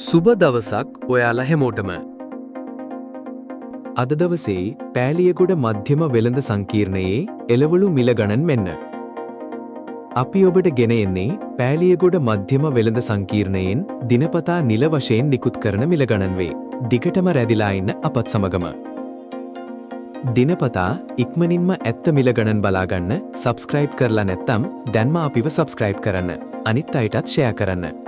සුබ දවසක් ඔයාලා හැමෝටම. අද දවසේ පෑලියගොඩ මධ්‍යම වෙළඳ සංකීර්ණයේ එළවලු මිල ගණන් මෙන්න. අපි ඔබට ගෙන එන්නේ පෑලියගොඩ මධ්‍යම වෙළඳ සංකීර්ණයෙන් දිනපතා නිල වශයෙන් නිකුත් කරන මිල ගණන් වේ. දිගටම රැඳිලා ඉන්න අපත් සමගම. දිනපතා ඉක්මනින්ම ඇත්ත මිල ගණන් බලා ගන්න සබ්ස්ක්‍රයිබ් කරලා නැත්නම් දැන්ම අපිව සබ්ස්ක්‍රයිබ් කරන්න. අනිත් අයටත් ෂෙයා කරන්න.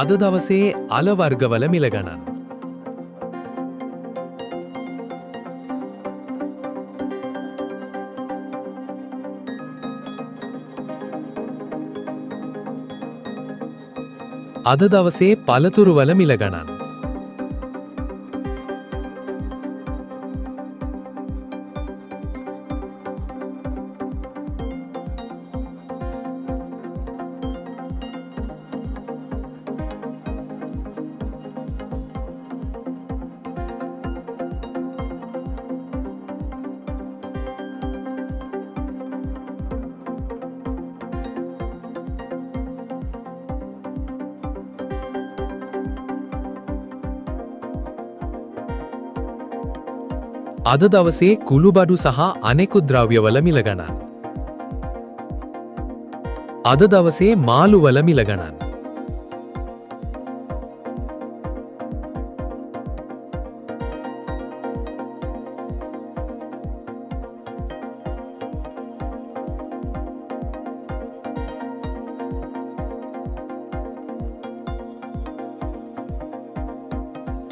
අද දවසේ අල වර්ගවල මිල ගණන්. අද දවසේ පළතුරුවල මිල ගණන්. අද දවසේ කුළුබඩු සහ අනෙකුත් ද්‍රව්‍යවල මිල ගණන්. අද දවසේ මාළුවල මිල ගණන්.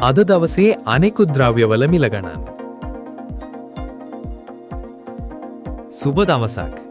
අද දවසේ අනෙකුත් ද්‍රව්‍යවල මිල ගණන්. සුබ දවසක්.